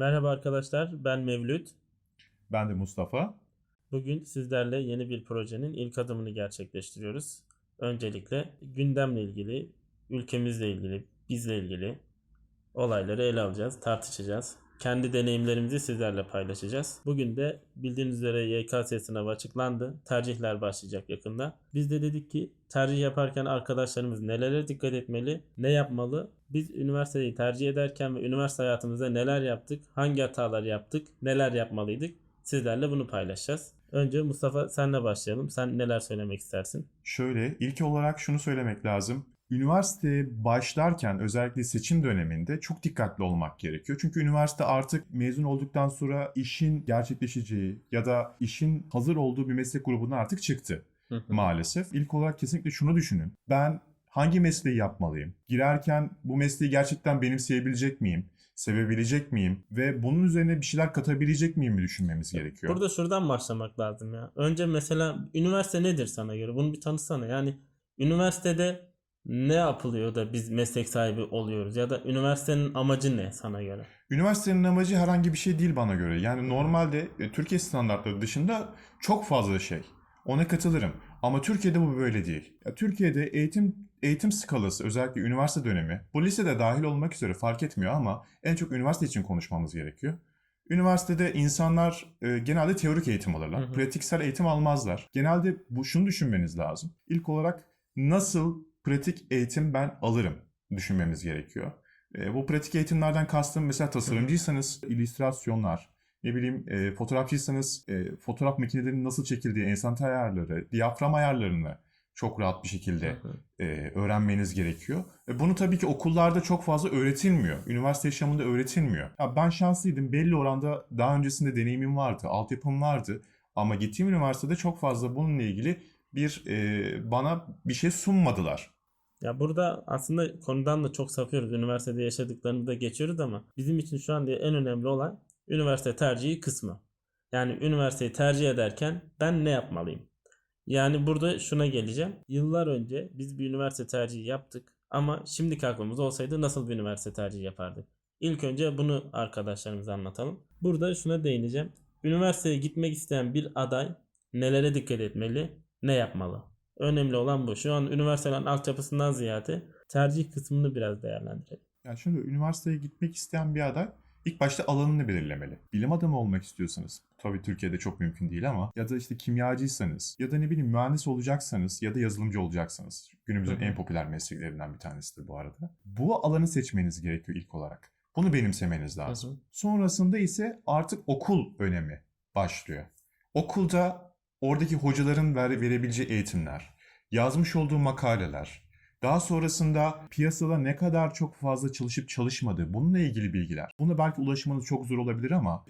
Merhaba arkadaşlar, ben Mevlüt. Ben de Mustafa. Bugün sizlerle yeni bir projenin ilk adımını gerçekleştiriyoruz. Öncelikle gündemle ilgili, ülkemizle ilgili, bizle ilgili olayları ele alacağız, tartışacağız. Kendi deneyimlerimizi sizlerle paylaşacağız. Bugün de bildiğiniz üzere YKS sınavı açıklandı. Tercihler başlayacak yakında. Biz de dedik ki tercih yaparken arkadaşlarımız nelere dikkat etmeli, ne yapmalı? Biz üniversiteyi tercih ederken ve üniversite hayatımızda neler yaptık, hangi hatalar yaptık, neler yapmalıydık? Sizlerle bunu paylaşacağız. Önce Mustafa senle başlayalım. Sen neler söylemek istersin? Şöyle, ilk olarak şunu söylemek lazım. Üniversiteye başlarken özellikle seçim döneminde çok dikkatli olmak gerekiyor. Çünkü üniversite artık mezun olduktan sonra işin gerçekleşeceği ya da işin hazır olduğu bir meslek grubuna artık çıktı maalesef. İlk olarak kesinlikle şunu düşünün. Ben hangi mesleği yapmalıyım? Girerken bu mesleği gerçekten benimseyebilecek miyim? Sevebilecek miyim? Ve bunun üzerine bir şeyler katabilecek miyim mi düşünmemiz gerekiyor. Burada şuradan başlamak lazım ya. Önce mesela üniversite nedir sana göre? Bunu bir tanısana. Yani üniversitede ne yapılıyor da biz meslek sahibi oluyoruz? Ya da üniversitenin amacı ne sana göre? Üniversitenin amacı herhangi bir şey değil bana göre. Yani Hı hı. normalde Türkiye standartları dışında çok fazla şey. Ona katılırım. Ama Türkiye'de bu böyle değil. Ya, Türkiye'de eğitim skalası özellikle üniversite dönemi, bu lisede dahil olmak üzere fark etmiyor ama en çok üniversite için konuşmamız gerekiyor. Üniversitede insanlar genelde teorik eğitim Hı alırlar. hı. Pratiksel eğitim almazlar. Genelde şunu düşünmeniz lazım. İlk olarak nasıl pratik eğitim ben alırım düşünmemiz gerekiyor. Bu pratik eğitimlerden kastım mesela Hı hı. tasarımcıysanız illüstrasyonlar, ne bileyim fotoğrafçıysanız fotoğraf makinelerinin nasıl çekildiği enstantane ayarları, diyafram ayarlarını çok rahat bir Hı şekilde hı. öğrenmeniz gerekiyor. Bunu tabii ki okullarda çok fazla öğretilmiyor. Üniversite yaşamında öğretilmiyor. Ya ben şanslıydım. Belli oranda daha öncesinde deneyimim vardı, altyapım vardı. Ama gittiğim üniversitede çok fazla bununla ilgili bana bir şey sunmadılar. Ya burada aslında konudan da çok sapıyoruz. Üniversitede yaşadıklarını da geçiyoruz ama bizim için şu an diye en önemli olan üniversite tercihi kısmı. Yani üniversiteyi tercih ederken ben ne yapmalıyım? Yani burada şuna geleceğim. Yıllar önce biz bir üniversite tercihi yaptık ama şimdiki aklımız olsaydı nasıl bir üniversite tercihi yapardık? İlk önce bunu arkadaşlarımıza anlatalım. Burada şuna değineceğim. Üniversiteye gitmek isteyen bir aday nelere dikkat etmeli, ne yapmalı? Önemli olan bu. Şu an üniversitelerin altyapısından ziyade tercih kısmını biraz değerlendirelim. Yani şimdi üniversiteye gitmek isteyen bir aday ilk başta alanını belirlemeli. Bilim adamı olmak istiyorsanız, tabii Türkiye'de çok mümkün değil ama ya da işte kimyacıysanız ya da ne bileyim mühendis olacaksanız ya da yazılımcı olacaksanız Hı günümüzün en hı. popüler mesleklerinden bir tanesidir bu arada. Bu alanı seçmeniz gerekiyor ilk olarak. Bunu benimsemeniz Hı lazım. hı. Sonrasında ise artık okul önemi başlıyor. Okulda oradaki hocaların verebileceği eğitimler, yazmış olduğu makaleler, daha sonrasında piyasada ne kadar çok fazla çalışıp çalışmadığı, bununla ilgili bilgiler. Buna belki ulaşmanız çok zor olabilir ama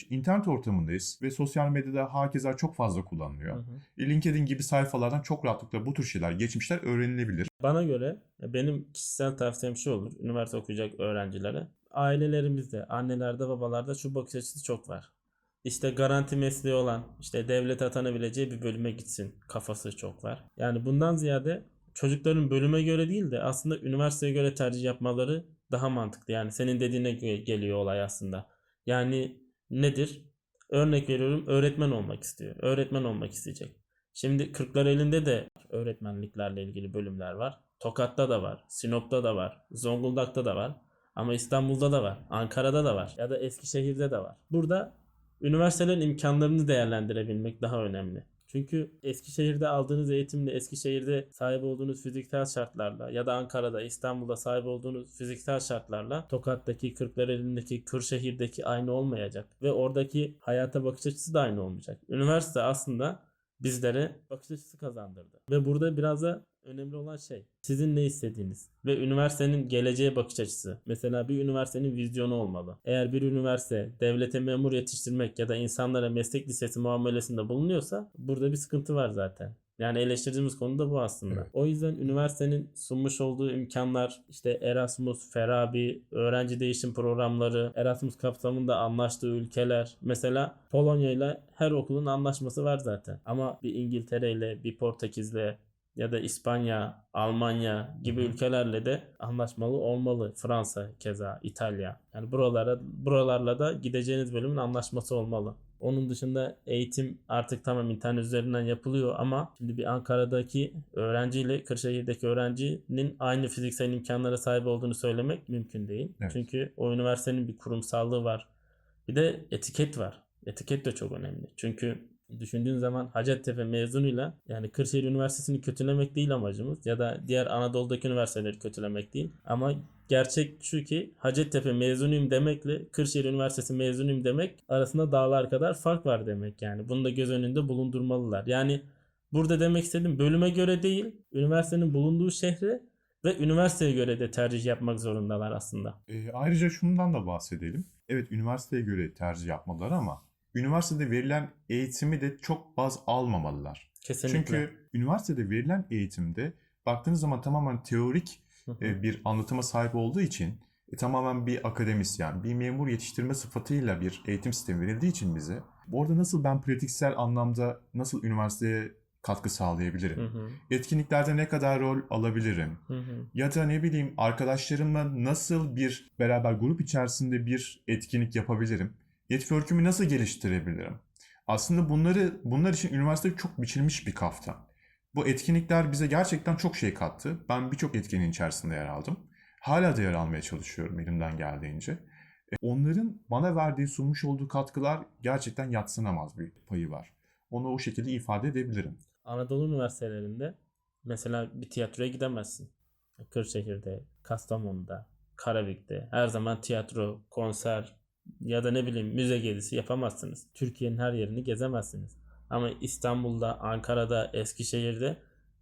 internet ortamındayız ve sosyal medyada herkesler çok fazla Hı kullanılıyor. hı. LinkedIn gibi sayfalardan çok rahatlıkla bu tür şeyler, geçmişler öğrenilebilir. Bana göre benim kişisel tavsiyem şu olur üniversite okuyacak öğrencilere. Ailelerimizde, annelerde, babalarda şu bakış açısı çok var. İşte garanti mesleği olan, işte devlet atanabileceği bir bölüme gitsin kafası çok var. Yani bundan ziyade çocukların bölüme göre değil de aslında üniversiteye göre tercih yapmaları daha mantıklı. Yani senin dediğine geliyor olay aslında. Yani nedir? Örnek veriyorum öğretmen olmak istiyor. Öğretmen olmak isteyecek. Şimdi Kırklareli'nde de öğretmenliklerle ilgili bölümler var. Tokat'ta da var, Sinop'ta da var, Zonguldak'ta da var. Ama İstanbul'da da var, Ankara'da da var ya da Eskişehir'de de var. Burada üniversitelerin imkanlarını değerlendirebilmek daha önemli. Çünkü Eskişehir'de aldığınız eğitimle Eskişehir'de sahip olduğunuz fiziksel şartlarla ya da Ankara'da, İstanbul'da sahip olduğunuz fiziksel şartlarla Tokat'taki, Kırklareli'ndeki, Kırşehir'deki aynı olmayacak ve oradaki hayata bakış açısı da aynı olmayacak. Üniversite aslında bizlere bakış açısı kazandırdı. Ve burada biraz da önemli olan şey sizin ne istediğiniz ve üniversitenin geleceğe bakış açısı. Mesela bir üniversitenin vizyonu olmalı. Eğer bir üniversite devlete memur yetiştirmek ya da insanlara meslek lisesi muamelesinde bulunuyorsa burada bir sıkıntı var zaten. Yani eleştirdiğimiz konu da bu aslında. Evet. O yüzden üniversitenin sunmuş olduğu imkanlar işte Erasmus, Ferabi, öğrenci değişim programları, Erasmus kapsamında anlaştığı ülkeler. Mesela Polonya ile her okulun anlaşması var zaten. Ama bir İngiltere ile, bir Portekiz'le ya da İspanya, Almanya gibi ülkelerle de anlaşmalı olmalı. Fransa keza, İtalya. Yani buralarla da gideceğiniz bölümün anlaşması olmalı. Onun dışında eğitim artık tamam internet üzerinden yapılıyor ama şimdi bir Ankara'daki öğrenciyle Kırşehir'deki öğrencinin aynı fiziksel imkanlara sahip olduğunu söylemek mümkün değil. Evet. Çünkü o üniversitenin bir kurumsallığı var. Bir de etiket var. Etiket de çok önemli. Çünkü düşündüğün zaman Hacettepe mezunuyla yani Kırşehir Üniversitesi'ni kötülemek değil amacımız ya da diğer Anadolu'daki üniversiteleri kötülemek değil. Ama gerçek şu ki Hacettepe mezunuyum demekle Kırşehir Üniversitesi mezunuyum demek arasında dağlar kadar fark var demek yani. Bunu da göz önünde bulundurmalılar. Yani burada demek istediğim bölüme göre değil, üniversitenin bulunduğu şehre ve üniversiteye göre de tercih yapmak zorundalar aslında. Ayrıca şundan da bahsedelim. Evet, üniversiteye göre tercih yapmalılar ama üniversitede verilen eğitimi de çok baz almamalılar. Kesinlikle. Çünkü üniversitede verilen eğitimde baktığınız zaman tamamen teorik bir anlatıma sahip olduğu için tamamen bir akademisyen, bir memur yetiştirme sıfatıyla bir eğitim sistemi verildiği için bize orada nasıl ben pratiksel anlamda nasıl üniversiteye katkı sağlayabilirim? Etkinliklerde ne kadar rol alabilirim? Ya da ne bileyim arkadaşlarımla nasıl bir beraber grup içerisinde bir etkinlik yapabilirim? Network'ümü nasıl geliştirebilirim? Aslında bunlar için üniversite çok biçilmiş bir kaftan. Bu etkinlikler bize gerçekten çok şey kattı. Ben birçok etkinliğin içerisinde yer aldım. Hala da yer almaya çalışıyorum elimden geldiğince. Onların bana verdiği, sunmuş olduğu katkılar gerçekten yadsınamaz bir payı var. Onu o şekilde ifade edebilirim. Anadolu üniversitelerinde mesela bir tiyatroya gidemezsin. Kırşehir'de, Kastamonu'da, Karabük'te her zaman tiyatro, konser ya da ne bileyim müze gezisi yapamazsınız. Türkiye'nin her yerini gezemezsiniz. Ama İstanbul'da, Ankara'da, Eskişehir'de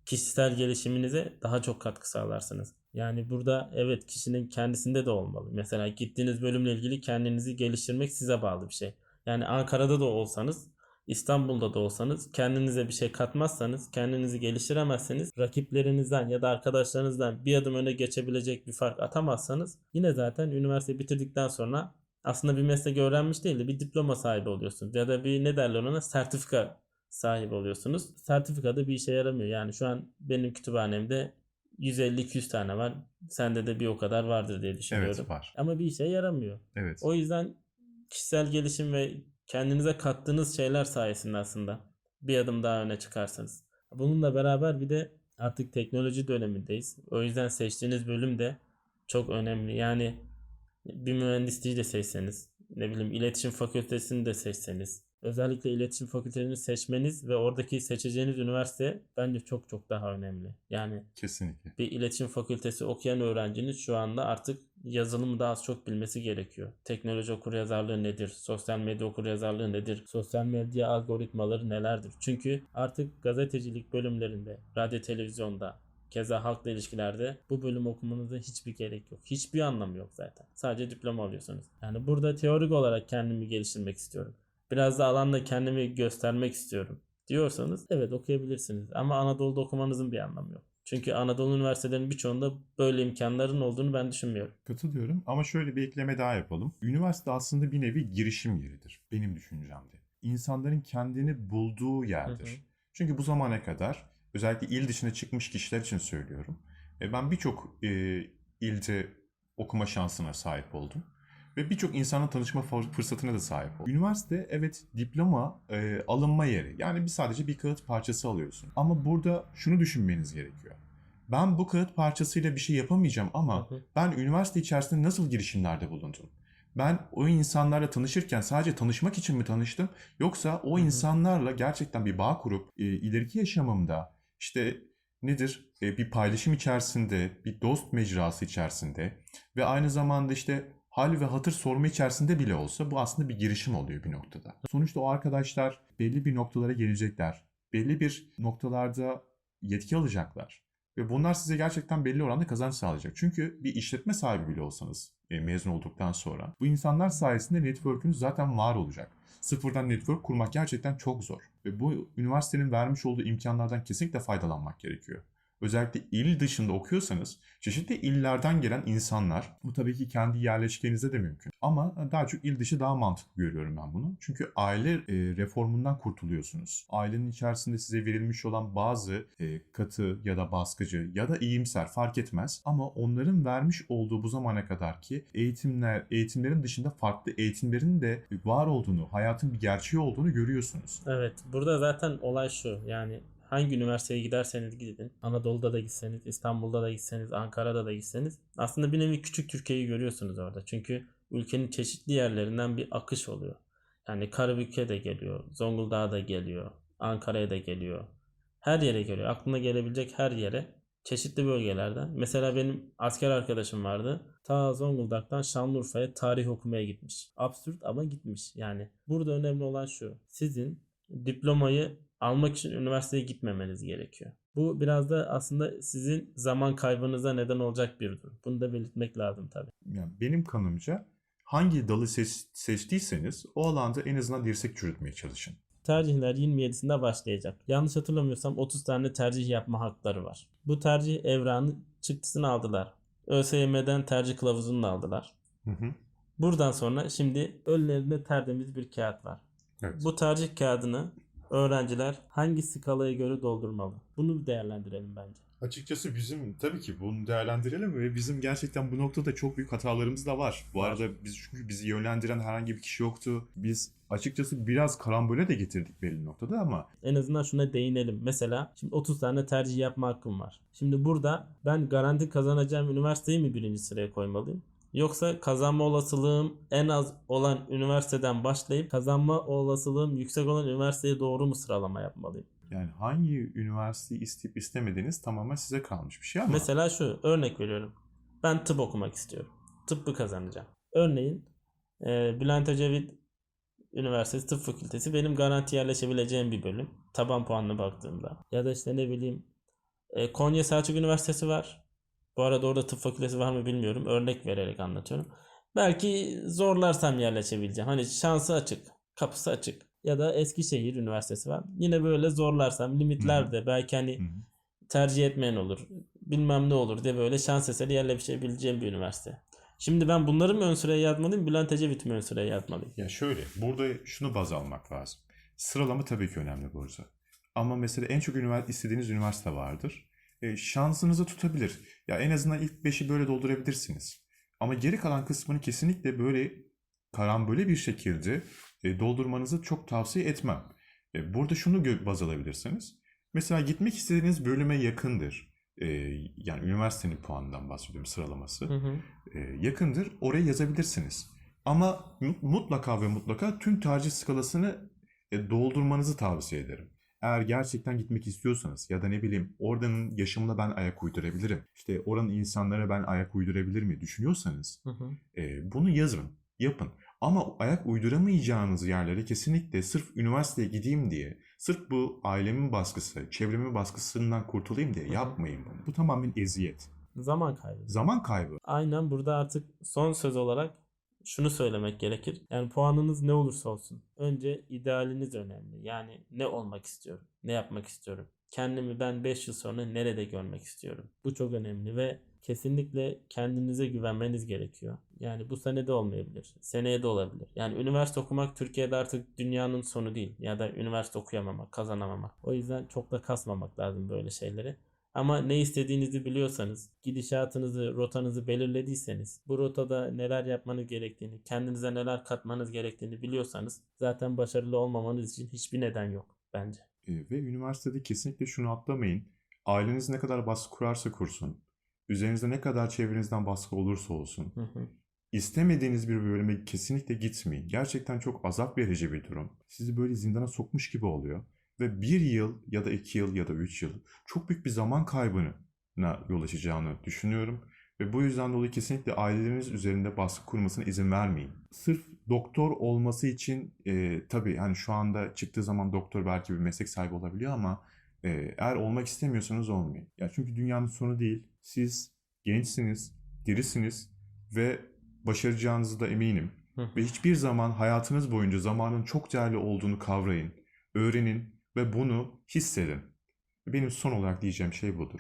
kişisel gelişiminize daha çok katkı sağlarsınız. Yani burada evet kişinin kendisinde de olmalı. Mesela gittiğiniz bölümle ilgili kendinizi geliştirmek size bağlı bir şey. Yani Ankara'da da olsanız, İstanbul'da da olsanız kendinize bir şey katmazsanız, kendinizi geliştiremezseniz, rakiplerinizden ya da arkadaşlarınızdan bir adım öne geçebilecek bir fark atamazsanız yine zaten üniversite bitirdikten sonra aslında bir meslek öğrenmiş değil de bir diploma sahibi oluyorsunuz. Ya da bir ne derler ona sertifika sahibi oluyorsunuz. Sertifika da bir işe yaramıyor. Yani şu an benim kütüphanemde 150-200 tane var. Sende de bir o kadar vardır diye düşünüyorum. Evet, var. Ama bir işe yaramıyor. Evet. O yüzden kişisel gelişim ve kendinize kattığınız şeyler sayesinde aslında bir adım daha öne çıkarsınız. Bununla beraber bir de artık teknoloji dönemindeyiz. O yüzden seçtiğiniz bölüm de çok önemli. Yani bir mühendisliği de seçseniz, ne bileyim iletişim fakültesini de seçseniz, özellikle iletişim fakültesini seçmeniz ve oradaki seçeceğiniz üniversite bence çok çok daha önemli. Yani Kesinlikle. bir iletişim fakültesi okuyan öğrencinin şu anda artık yazılımı daha az çok bilmesi gerekiyor. Teknoloji okuryazarlığı nedir? Sosyal medya okuryazarlığı nedir? Sosyal medya algoritmaları nelerdir? Çünkü artık gazetecilik bölümlerinde, radyo televizyonda, keza halkla ilişkilerde bu bölüm okumanıza hiçbir gerek yok. Hiçbir anlamı yok zaten. Sadece diploma alıyorsunuz. Yani burada teorik olarak kendimi geliştirmek istiyorum. Biraz da alanda kendimi göstermek istiyorum diyorsanız evet okuyabilirsiniz. Ama Anadolu'da okumanızın bir anlamı yok. Çünkü Anadolu üniversitelerinin birçoğunda böyle imkanların olduğunu ben düşünmüyorum. Katılıyorum ama şöyle bir ekleme daha yapalım. Üniversite aslında bir nevi girişim yeridir benim düşüncemde. İnsanların kendini bulduğu yerdir. Çünkü bu zamana kadar özellikle il dışına çıkmış kişiler için söylüyorum. Ben birçok ilde okuma şansına sahip oldum. Ve birçok insanla tanışma fırsatına da sahip oldum. Üniversite evet diploma alınma yeri. Yani sadece bir kağıt parçası alıyorsun. Ama burada şunu düşünmeniz gerekiyor. Ben bu kağıt parçasıyla bir şey yapamayacağım ama ben üniversite içerisinde nasıl girişimlerde bulundum? Ben o insanlarla tanışırken sadece tanışmak için mi tanıştım? Yoksa o insanlarla gerçekten bir bağ kurup ileriki yaşamımda işte nedir? Bir paylaşım içerisinde, bir dost mecrası içerisinde ve aynı zamanda işte hal ve hatır sorma içerisinde bile olsa bu aslında bir girişim oluyor bir noktada. Sonuçta o arkadaşlar belli bir noktalara gelecekler. Belli bir noktalarda yetki alacaklar. Ve bunlar size gerçekten belli oranda kazanç sağlayacak. Çünkü bir işletme sahibi bile olsanız mezun olduktan sonra bu insanlar sayesinde network'ünüz zaten var olacak. Sıfırdan network kurmak gerçekten çok zor. Ve bu üniversitenin vermiş olduğu imkanlardan kesinlikle faydalanmak gerekiyor. özellikle il dışında okuyorsanız çeşitli illerden gelen insanlar, bu tabii ki kendi yerleşkenize de mümkün. Ama daha çok il dışı daha mantıklı görüyorum ben bunu. Çünkü aile reformundan kurtuluyorsunuz. Ailenin içerisinde size verilmiş olan bazı katı ya da baskıcı ya da iyimser fark etmez. Ama onların vermiş olduğu bu zamana kadar ki eğitimlerin dışında farklı eğitimlerin de var olduğunu, hayatın bir gerçeği olduğunu görüyorsunuz. Evet, burada zaten olay şu. Yani hangi üniversiteye giderseniz gidin, Anadolu'da da gitseniz, İstanbul'da da gitseniz, Ankara'da da gitseniz aslında bir nevi küçük Türkiye'yi görüyorsunuz orada. Çünkü ülkenin çeşitli yerlerinden bir akış oluyor. Yani Karabük'e de geliyor, Zonguldak'a da geliyor, Ankara'ya da geliyor. Her yere geliyor. Aklına gelebilecek her yere çeşitli bölgelerden. Mesela benim asker arkadaşım vardı. Ta Zonguldak'tan Şanlıurfa'ya tarih okumaya gitmiş. Absürt ama gitmiş. Yani burada önemli olan şu. Sizin diplomayı almak için üniversiteye gitmemeniz gerekiyor. Bu biraz da aslında sizin zaman kaybınıza neden olacak bir durum. Bunu da belirtmek lazım tabii. Yani benim kanımca hangi dalı seçtiyseniz o alanda en azından dirsek çürütmeye çalışın. Tercihler 27'sinde başlayacak. Yanlış hatırlamıyorsam 30 tane tercih yapma hakları var. Bu tercih evranı çıktısını aldılar. ÖSYM'den tercih kılavuzunu da aldılar. Hı hı. Buradan sonra şimdi önlerinde tertemiz bir kağıt var. Evet. Bu tercih kağıdını öğrenciler hangi skalaya göre doldurmalı? Bunu değerlendirelim bence. Açıkçası bizim tabii ki bunu değerlendirelim ve bizim gerçekten bu noktada çok büyük hatalarımız da var. Bu Var. arada çünkü bizi yönlendiren herhangi bir kişi yoktu. Biz açıkçası biraz karambole de getirdik belli noktada ama En azından şuna değinelim. Mesela şimdi 30 tane tercih yapma hakkım var. Şimdi burada ben garanti kazanacağım üniversiteyi mi birinci sıraya koymalıyım? Yoksa kazanma olasılığım en az olan üniversiteden başlayıp kazanma olasılığım yüksek olan üniversiteye doğru mu sıralama yapmalıyım? yani hangi üniversiteyi isteyip istemediğiniz tamamen size kalmış bir şey ama Mesela şu örnek veriyorum. Ben tıp okumak istiyorum. Tıbbı kazanacağım. Örneğin Bülent Ecevit Üniversitesi Tıp Fakültesi benim garanti yerleşebileceğim bir bölüm. Taban puanına baktığımda. Ya da işte ne bileyim Konya Selçuk Üniversitesi var. Bu arada orada tıp fakültesi var mı bilmiyorum. Örnek vererek anlatıyorum. Belki zorlarsam yerleşebileceğim. Hani şansı açık. Kapısı açık. Ya da Eskişehir Üniversitesi var. Yine böyle zorlarsam limitlerde belki Hı hani hı. tercih etmeyen olur. Bilmem ne olur diye böyle şans eseri yerleşebileceğim bir üniversite. Şimdi ben bunları mı ön sıraya yazmalıyım? Bülent Ecevit'i mi ön sıraya yazmalıyım? Ya şöyle, burada şunu baz almak lazım. Sıralama tabii ki önemli burada. Ama mesela en çok istediğiniz üniversite vardır. Şansınızı tutabilir. Ya en azından ilk 5'i böyle doldurabilirsiniz. Ama geri kalan kısmını kesinlikle böyle karambole bir şekilde doldurmanızı çok tavsiye etmem. Burada şunu baz alabilirsiniz. Mesela gitmek istediğiniz bölüme yakındır. E, Yani üniversitenin puanından bahsediyorum, sıralaması. Hı hı. Yakındır. Oraya yazabilirsiniz. Ama mutlaka ve mutlaka tüm tercih skalasını doldurmanızı tavsiye ederim. Eğer gerçekten gitmek istiyorsanız ya da ne bileyim oradanın yaşamına ben ayak uydurabilirim, İşte oranın insanlara ben ayak uydurabilir mi düşünüyorsanız Hı hı. bunu yazın, yapın. Ama ayak uyduramayacağınız yerlere kesinlikle sırf üniversiteye gideyim diye, sırf bu ailemin baskısı, çevremin baskısından kurtulayım diye Hı hı. yapmayın bunu. Bu tamamen eziyet. Zaman kaybı. Zaman kaybı. Aynen burada artık son söz olarak şunu söylemek gerekir. Yani puanınız ne olursa olsun. Önce idealiniz önemli. Yani ne olmak istiyorum? Ne yapmak istiyorum? Kendimi ben 5 yıl sonra nerede görmek istiyorum? Bu çok önemli ve kesinlikle kendinize güvenmeniz gerekiyor. Yani bu sene de olmayabilir. Seneye de olabilir. Yani üniversite okumak Türkiye'de artık dünyanın sonu değil. Ya da üniversite okuyamamak, kazanamamak. O yüzden çok da kasmamak lazım böyle şeyleri. Ama ne istediğinizi biliyorsanız, gidişatınızı, rotanızı belirlediyseniz, bu rotada neler yapmanız gerektiğini, kendinize neler katmanız gerektiğini biliyorsanız zaten başarılı olmamanız için hiçbir neden yok bence. Ve üniversitede kesinlikle şunu atlamayın. Aileniz ne kadar baskı kurarsa kursun, üzerinizde ne kadar çevrenizden baskı olursa olsun, Hı hı. istemediğiniz bir bölüme kesinlikle gitmeyin. Gerçekten çok azap verici bir durum. Sizi böyle zindana sokmuş gibi oluyor. Ve 1 yıl ya da 2 yıl ya da 3 yıl çok büyük bir zaman kaybına yol açacağını düşünüyorum. Ve bu yüzden dolayı kesinlikle aileleriniz üzerinde baskı kurmasına izin vermeyin. Sırf doktor olması için tabii hani şu anda çıktığı zaman doktor belki bir meslek sahibi olabiliyor ama eğer olmak istemiyorsanız olmayın. Ya çünkü dünyanın sonu değil. Siz gençsiniz, dirisiniz ve başaracağınızı da eminim. Hı hı. Ve hiçbir zaman hayatınız boyunca zamanın çok değerli olduğunu kavrayın, öğrenin ve bunu hissedin. Benim son olarak diyeceğim şey budur.